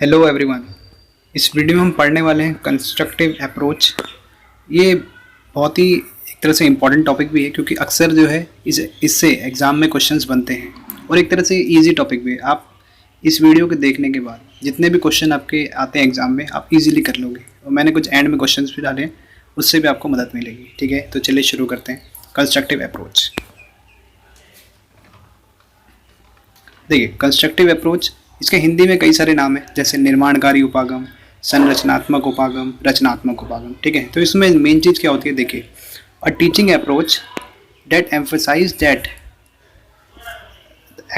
Hello everyone. इस video में हम पढ़ने वाले हैं कंस्ट्रक्टिव अप्रोच। ये बहुत ही एक तरह से इम्पॉर्टेंट टॉपिक भी है क्योंकि अक्सर जो है इससे एग्ज़ाम में क्वेश्चंस बनते हैं और एक तरह से इजी टॉपिक भी है। आप इस वीडियो के देखने के बाद जितने भी क्वेश्चन आपके आते हैं एग्ज़ाम में आप इजीली कर लोगे और मैंने कुछ एंड में क्वेश्चंस भी डाले हैं, उससे भी आपको मदद मिलेगी। ठीक है, तो चलिए शुरू करते हैं कंस्ट्रक्टिव अप्रोच। देखिए, कंस्ट्रक्टिव अप्रोच इसके हिंदी में कई सारे नाम हैं, जैसे निर्माणकारी उपागम, संरचनात्मक उपागम, रचनात्मक उपागम। ठीक है, तो इसमें मेन चीज़ क्या होती है, देखिए, a teaching approach that emphasize that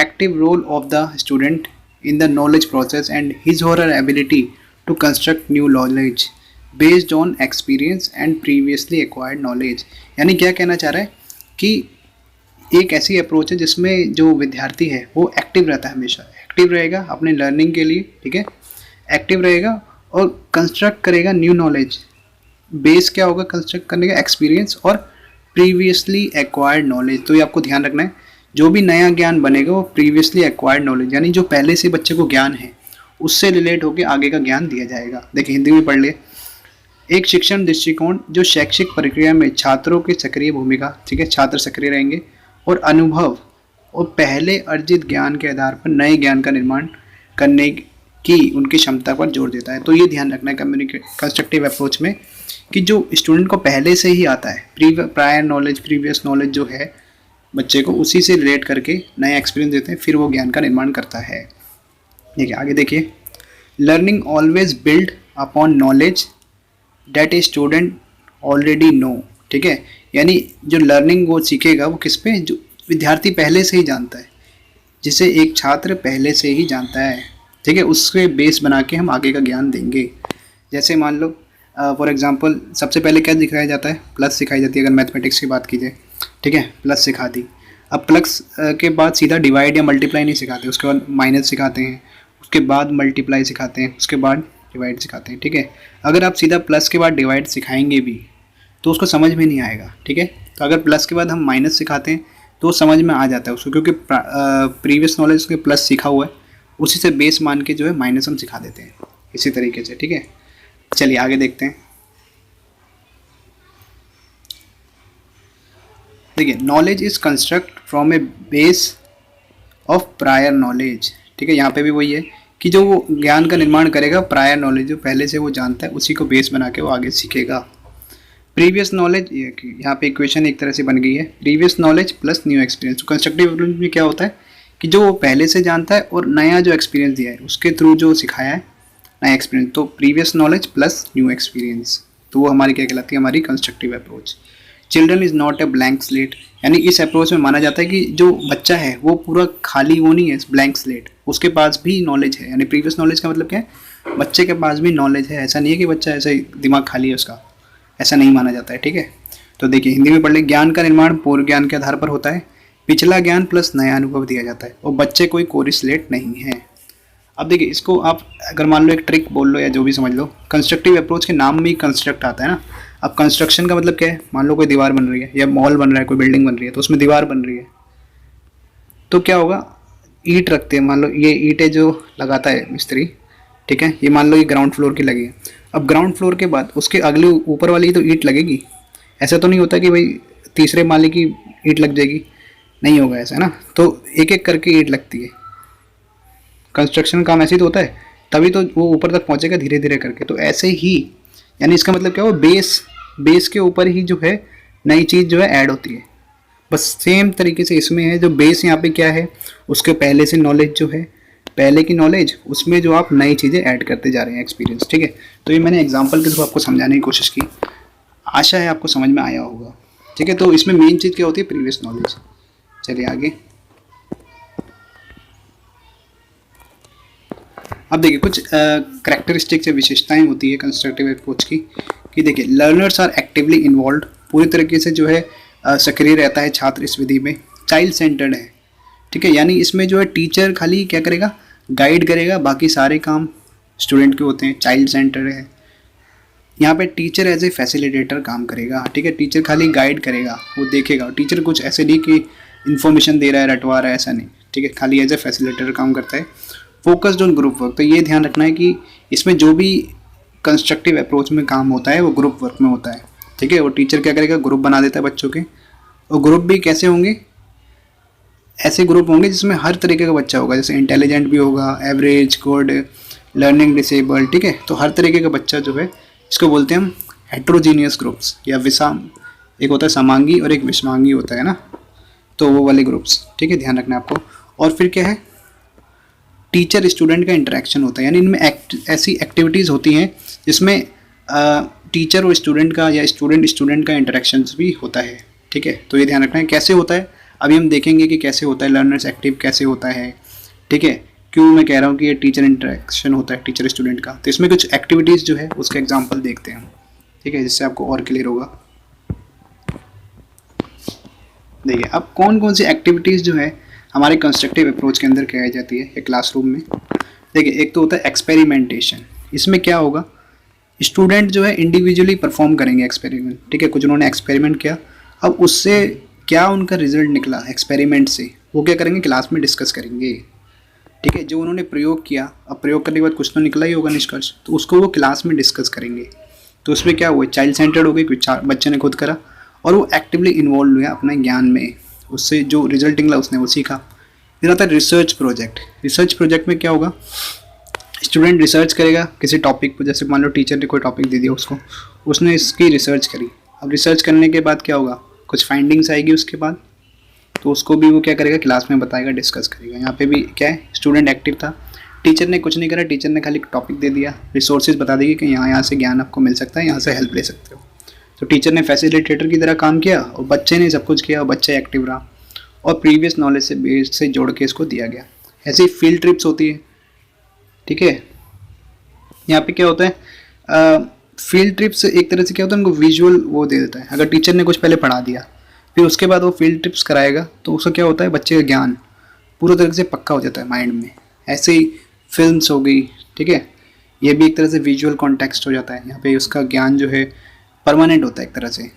active role of the student in the knowledge process and his और her ability to construct new knowledge based on experience and previously acquired knowledge. यानी क्या कहना चाह रहा है कि एक ऐसी अप्रोच है जिसमें जो विद्यार्थी है वो एक्टिव रहता है, हमेशा एक्टिव रहेगा अपने लर्निंग के लिए। ठीक है, एक्टिव रहेगा और कंस्ट्रक्ट करेगा न्यू नॉलेज। बेस क्या होगा कंस्ट्रक्ट करने का, एक्सपीरियंस और प्रीवियसली एक्वायर्ड नॉलेज। तो ये आपको ध्यान रखना है, जो भी नया ज्ञान बनेगा वो प्रीवियसली एक्वायर्ड नॉलेज यानी जो पहले से बच्चे को ज्ञान है उससे रिलेट होकर आगे का ज्ञान दिया जाएगा। देखिए, हिंदी में पढ़ लिए। एक शिक्षण दृष्टिकोण जो शैक्षिक प्रक्रिया में छात्रों की सक्रिय भूमिका, ठीक है, छात्र सक्रिय रहेंगे और अनुभव और पहले अर्जित ज्ञान के आधार पर नए ज्ञान का निर्माण करने की उनकी क्षमता पर जोर देता है। तो ये ध्यान रखना है कंस्ट्रक्टिव अप्रोच में कि जो स्टूडेंट को पहले से ही आता है, प्रायर नॉलेज, प्रीवियस नॉलेज जो है बच्चे को, उसी से रिलेट करके नया एक्सपीरियंस देते हैं, फिर वो ज्ञान का निर्माण करता है। देखिए आगे देखिए, learning always build upon knowledge that a student already know. ठीक है, यानी जो लर्निंग वो सीखेगा वो किस पे, जो विद्यार्थी पहले से ही जानता है, जिसे एक छात्र पहले से ही जानता है। ठीक है, उसके बेस बना के हम आगे का ज्ञान देंगे। जैसे मान लो फॉर एग्जांपल सबसे पहले क्या सिखाया जाता है, प्लस सिखाई जाती है अगर मैथमेटिक्स की बात कीजिए। ठीक है, प्लस सिखा दी। अब प्लस के बाद सीधा डिवाइड या मल्टीप्लाई नहीं सिखाते, उसके बाद माइनस सिखाते हैं, उसके बाद मल्टीप्लाई सिखाते हैं, उसके बाद डिवाइड सिखाते हैं। ठीक है, अगर आप सीधा प्लस के बाद डिवाइड सिखाएंगे भी तो उसको समझ में नहीं आएगा। ठीक है, तो अगर प्लस के बाद हम माइनस सिखाते हैं तो समझ में आ जाता है उसको, क्योंकि प्रीवियस नॉलेज के प्लस सीखा हुआ है, उसी से बेस मान के जो है माइनस हम सिखा देते हैं इसी तरीके से। ठीक है, चलिए आगे देखते हैं। देखिए, knowledge is construct from A base of prior knowledge. ठीक है, यहाँ पे भी वही है कि जो वो ज्ञान का निर्माण करेगा, प्रायर नॉलेज जो पहले से वो जानता है उसी को बेस बना के वो आगे सीखेगा। प्रीवियस नॉलेज, यहाँ पे इक्वेशन एक तरह से बन गई है, previous knowledge plus new experience. तो कंस्ट्रक्टिव अप्रोच में क्या होता है कि जो वो पहले से जानता है और नया जो एक्सपीरियंस दिया है उसके थ्रू जो सिखाया है नया एक्सपीरियंस, तो previous knowledge plus new experience, तो वो हमारी क्या कहलाती है, हमारी constructive approach. Children is not a blank slate, यानी इस अप्रोच में माना जाता है कि जो बच्चा है वो पूरा खाली वो नहीं है, ब्लैंक स्लेट, उसके पास भी नॉलेज है। यानी प्रीवियस नॉलेज का मतलब क्या है, बच्चे के पास भी नॉलेज है, ऐसा नहीं है कि बच्चा ऐसा ही दिमाग खाली है उसका, ऐसा नहीं माना जाता है। ठीक है, तो देखिए हिंदी में पढ़ ले, ज्ञान का निर्माण पूर्व ज्ञान के आधार पर होता है, पिछला ज्ञान प्लस नया अनुभव दिया जाता है और बच्चे कोई कोरी स्लेट नहीं है। अब देखिए, इसको आप अगर मान लो एक ट्रिक बोल लो या जो भी समझ लो, कंस्ट्रक्टिव अप्रोच के नाम में ही कंस्ट्रक्ट आता है ना। अब कंस्ट्रक्शन का मतलब क्या है, मान लो कोई दीवार बन रही है या मॉल बन रहा है, कोई बिल्डिंग बन रही है, तो उसमें दीवार बन रही है तो क्या होगा, ईंट रखते हैं, मान लो ये ईंटें जो लगाता है मिस्त्री। ठीक है, ये मान लो ये ग्राउंड फ्लोर की लगी है। अब ग्राउंड फ्लोर के बाद उसके अगले ऊपर वाली तो ईंट लगेगी, ऐसा तो नहीं होता कि भाई तीसरे माले की ईंट लग जाएगी, नहीं होगा ऐसा ना। तो एक एक करके ईंट लगती है, कंस्ट्रक्शन काम ऐसे ही तो होता है, तभी तो वो ऊपर तक पहुंचेगा धीरे धीरे करके। तो ऐसे ही, यानी इसका मतलब क्या हो, बेस के ऊपर ही जो है नई चीज़ जो है ऐड होती है। बस सेम तरीके से इसमें है, जो बेस यहाँ पे क्या है, उसके पहले से नॉलेज जो है, पहले की नॉलेज, उसमें जो आप नई चीज़ें ऐड करते जा रहे हैं, एक्सपीरियंस। ठीक है, तो ये मैंने एग्जांपल के थ्रू आपको समझाने की कोशिश की, आशा है आपको समझ में आया होगा। ठीक है, तो इसमें मेन चीज़ क्या होती है, प्रीवियस नॉलेज। चलिए आगे। अब देखिए, कुछ करैक्टरिस्टिक्स या विशेषताएं होती है कंस्ट्रक्टिव अप्रोच की, कि देखिए, लर्नर्स आर एक्टिवली इन्वॉल्व, पूरी तरीके से जो है सक्रिय रहता है छात्र इस विधि में। चाइल्ड सेंटर्ड है। ठीक है, यानी इसमें जो है टीचर खाली क्या करेगा, गाइड करेगा, बाकी सारे काम स्टूडेंट के होते हैं। चाइल्ड सेंटर है, यहाँ पे टीचर एज ए फैसिलिटेटर काम करेगा। ठीक है, टीचर खाली गाइड करेगा, वो देखेगा, टीचर कुछ ऐसे नहीं कि इन्फॉर्मेशन दे रहा है, रटवा रहा है, ऐसा नहीं। ठीक है, खाली एज ए फैसिलिटेटर काम करता है। फोकस्ड ऑन ग्रुप वर्क, तो ये ध्यान रखना है कि इसमें जो भी कंस्ट्रक्टिव अप्रोच में काम होता है वो ग्रुप वर्क में होता है, ठीक है। वो टीचर क्या करेगा, ग्रुप बना देता है बच्चों के, और ग्रुप भी कैसे होंगे, ऐसे ग्रुप होंगे जिसमें हर तरीके का बच्चा होगा, जैसे इंटेलिजेंट भी होगा, एवरेज, गुड, लर्निंग डिसेबल, ठीक है। तो हर तरीके का बच्चा जो है, इसको बोलते हैं हम हेट्रोजीनियस ग्रुप्स या विषम, एक होता है समांगी और एक विषमांगी होता है ना, तो वो वाले ग्रुप्स, ठीक है, ध्यान रखना है आपको। और फिर क्या है, टीचर स्टूडेंट का इंटरेक्शन होता है, यानी इनमें ऐसी एक्टिविटीज़ होती हैं जिसमें टीचर और स्टूडेंट का या स्टूडेंट स्टूडेंट का इंटरेक्शंस भी होता है, ठीक है। तो ये ध्यान रखना है कैसे होता है, अभी हम देखेंगे कि कैसे होता है, लर्नर्स एक्टिव कैसे होता है, ठीक है। क्यों मैं कह रहा हूँ कि ये टीचर इंटरेक्शन होता है टीचर स्टूडेंट का, तो इसमें कुछ एक्टिविटीज़ जो है उसका एग्जाम्पल देखते हैं, ठीक है, जिससे आपको और क्लियर होगा। देखिए अब कौन कौन सी एक्टिविटीज़ जो है हमारे कंस्ट्रक्टिव अप्रोच के अंदर कराई जाती है क्लासरूम में। देखिए एक तो होता है एक्सपेरिमेंटेशन, इसमें क्या होगा, स्टूडेंट जो है इंडिविजुअली परफॉर्म करेंगे एक्सपेरिमेंट, ठीक है। कुछ उन्होंने एक्सपेरिमेंट किया, अब उससे क्या उनका रिजल्ट निकला एक्सपेरिमेंट से, वो क्या करेंगे, क्लास में डिस्कस करेंगे, ठीक है। जो उन्होंने प्रयोग किया, अब प्रयोग करने के बाद कुछ तो निकला ही होगा निष्कर्ष, तो उसको वो क्लास में डिस्कस करेंगे। तो उसमें क्या हुआ, चाइल्ड सेंटर्ड हो गई, कुछ बच्चे ने खुद करा और वो एक्टिवली इन्वॉल्व हुआ अपने ज्ञान में, उससे जो रिजल्ट निकला उसने वो सीखा। फिर आता है रिसर्च प्रोजेक्ट। रिसर्च प्रोजेक्ट में क्या होगा, स्टूडेंट रिसर्च करेगा किसी टॉपिक पर, जैसे मान लो टीचर ने कोई टॉपिक दे दिया उसको, उसने इसकी रिसर्च करी। अब रिसर्च करने के बाद क्या होगा, कुछ फाइंडिंग्स आएगी उसके बाद, तो उसको भी वो क्या करेगा, क्लास में बताएगा, डिस्कस करेगा। यहाँ पे भी क्या है, स्टूडेंट एक्टिव था, टीचर ने कुछ नहीं करा, टीचर ने खाली टॉपिक दे दिया, रिसोर्सेज बता देगी कि यहाँ से ज्ञान आपको मिल सकता है, यहाँ से हेल्प ले सकते हो। तो टीचर ने फैसिलिटेटर की तरह काम किया और बच्चे ने सब कुछ किया और बच्चा एक्टिव रहा और प्रीवियस नॉलेज से बेस से जोड़ के इसको दिया गया। ऐसे ही फील्ड ट्रिप्स होती है, ठीक है। यहाँ पे क्या होता है, फील्ड ट्रिप्स एक तरह से क्या होता है, उनको विजुअल वो दे देता है। अगर टीचर ने कुछ पहले पढ़ा दिया फिर उसके बाद वो फील्ड ट्रिप्स कराएगा तो उसका क्या होता है, बच्चे का ज्ञान पूरा तरह से पक्का हो जाता है माइंड में। ऐसे ही फिल्म्स हो गई, ठीक है, ये भी एक तरह से विजुअल कॉन्टेक्स्ट हो जाता है, यहाँ पे उसका ज्ञान जो है परमानेंट होता है एक तरह से।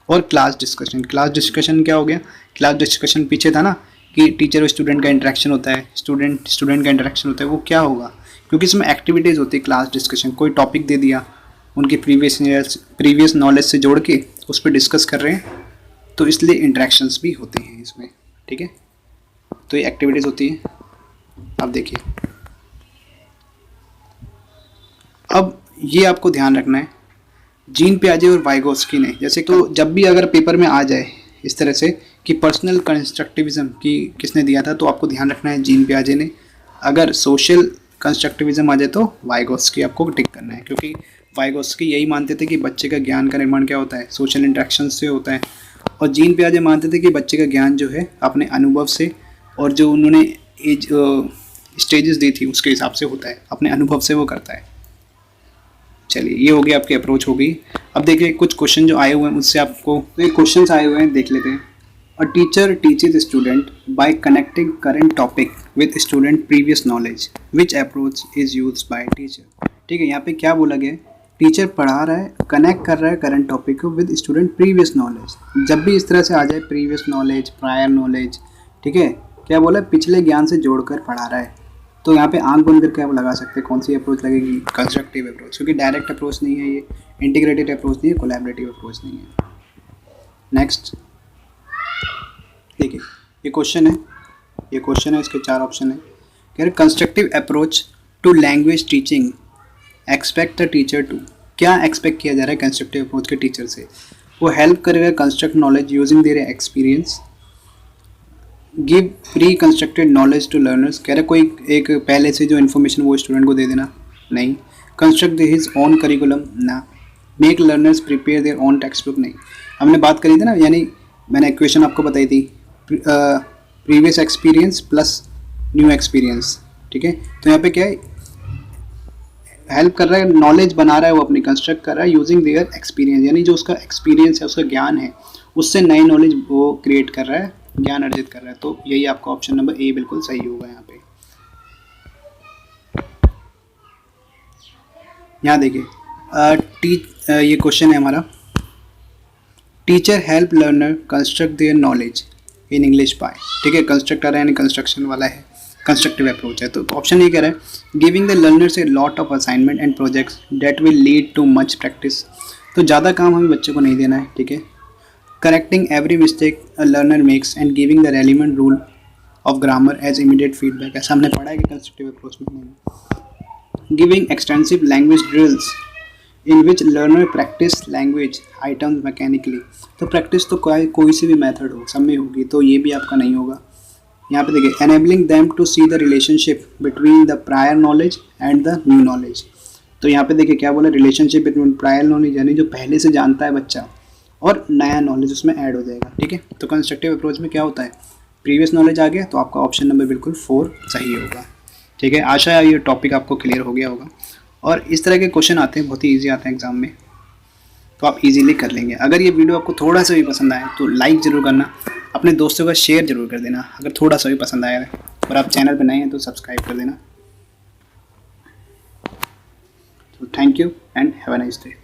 और क्लास डिस्कशन, क्लास डिस्कशन क्या हो गया, क्लास डिस्कशन पीछे था ना कि टीचर और स्टूडेंट का इंटरेक्शन होता है, स्टूडेंट स्टूडेंट का इंटरेक्शन होता है, वो क्या होगा, क्योंकि इसमें एक्टिविटीज़ होती है। क्लास डिस्कशन, कोई टॉपिक दे दिया, उनकी प्रीवियस नॉलेज से जोड़ के उस पर डिस्कस कर रहे हैं, तो इसलिए इंटरेक्शंस भी होते हैं इसमें, ठीक है। तो ये एक्टिविटीज़ होती है। अब देखिए, अब ये आपको ध्यान रखना है, जीन पियाजे और वाइगोस्की ने, जैसे तो जब भी अगर पेपर में आ जाए इस तरह से कि पर्सनल कंस्ट्रक्टिविज्म की किसने दिया था, तो आपको ध्यान रखना है जीन पियाजे ने। अगर सोशल कंस्ट्रक्टिविज्म आ जाए तो वाइगोस्की आपको टिक करना है, क्योंकि वाइगोस्की यही मानते थे कि बच्चे का ज्ञान का निर्माण क्या होता है, सोशल इंटरेक्शन से होता है। और जीन पियाजे मानते थे कि बच्चे का ज्ञान जो है अपने अनुभव से और जो उन्होंने एज स्टेजेस दी थी उसके हिसाब से होता है, अपने अनुभव से वो करता है। चलिए ये हो गई आपकी अप्रोच हो गई। अब देखिए कुछ क्वेश्चन जो आए हुए हैं उससे आपको, तो ये क्वेश्चन आए हुए हैं देख लेते हैं। A teacher teaches student bye connecting current topic with student previous knowledge, which approach is used by teacher. ठीक है, यहाँ पे क्या बोला गया है, टीचर पढ़ा रहा है, कनेक्ट कर रहा है करंट टॉपिक को विद स्टूडेंट प्रीवियस नॉलेज। जब भी इस तरह से आ जाए प्रीवियस नॉलेज, प्रायर नॉलेज, ठीक है, क्या बोला, पिछले ज्ञान से जोड़कर पढ़ा रहा है, तो यहाँ पे आंख बंद करके आप लगा सकते हैं कौन सी अप्रोच लगेगी, कंस्ट्रक्टिव अप्रोच, क्योंकि डायरेक्ट अप्रोच नहीं है ये, इंटीग्रेटेड अप्रोच नहीं है, कोलैबोरेटिव अप्रोच नहीं है। नेक्स्ट देखिए ये क्वेश्चन है, इसके 4 ऑप्शन है। कह रहे constructive approach to language teaching, expect the teacher to, क्या एक्सपेक्ट किया जा रहा है कंस्ट्रक्टिव अप्रोच के टीचर से, वो हेल्प करेगा construct knowledge using their experience, give pre constructed knowledge to learners, कह रहे कोई एक पहले से जो इन्फॉर्मेशन वो स्टूडेंट को दे देना, नहीं, कंस्ट्रक्ट हिज ओन करिकुलम, ना, make learners prepare their own text book, नहीं। हमने बात करी थी ना, यानी मैंने इक्वेशन आपको बताई थी, previous experience plus new experience, ठीक है। तो यहाँ पे क्या है, हेल्प कर रहा है, नॉलेज बना रहा है, वो अपनी कंस्ट्रक्ट कर रहा है यूजिंग देयर एक्सपीरियंस, यानी जो उसका एक्सपीरियंस है, उसका ज्ञान है, उससे नई नॉलेज वो क्रिएट कर रहा है, ज्ञान अर्जित कर रहा है। तो यही आपका ऑप्शन नंबर ए बिल्कुल सही होगा। यहाँ पे यहाँ देखिए ये क्वेश्चन है हमारा, teacher help learner construct their knowledge in English by, ठीक है, कंस्ट्रक्ट आ रहा है यानी कंस्ट्रक्शन वाला है, कंस्ट्रक्टिव अप्रोच है। तो ऑप्शन ये कह रहा है giving the learners a lot of assignment and projects that will lead too much practice. तो ज़्यादा काम हमें बच्चे को नहीं देना है, ठीक है। Correcting every mistake a learner makes and giving the relevant rule of grammar as immediate feedback. ऐसा हमने पढ़ा है कि कंस्ट्रक्टिव अप्रोच में नहीं। Giving extensive language drills in which learner practice language items mechanically. तो प्रैक्टिस तो कोई सी भी मेथड हो, सब में होगी, तो ये भी आपका नहीं होगा। यहाँ पे देखिए enabling them to see the relationship between the prior knowledge and the new knowledge. तो यहाँ पे देखिए क्या बोला, रिलेशनशिप बिटवीन प्रायर नॉलेज यानी जो पहले से जानता है बच्चा और नया नॉलेज उसमें ऐड हो जाएगा, ठीक है। तो कंस्ट्रक्टिव अप्रोच में क्या होता है, प्रीवियस नॉलेज आ गया तो आपका ऑप्शन नंबर बिल्कुल 4 सही होगा, ठीक है। आशा है ये टॉपिक आपको क्लियर हो गया होगा। और इस तरह के क्वेश्चन आते हैं, बहुत ही ईजी आते हैं एग्जाम में, तो आप इजीली कर लेंगे। अगर ये वीडियो आपको थोड़ा सा भी पसंद आए तो लाइक ज़रूर करना, अपने दोस्तों का शेयर ज़रूर कर देना अगर थोड़ा सा भी पसंद आया है, और आप चैनल पर नए हैं तो सब्सक्राइब कर देना। तो thank you and have a nice day.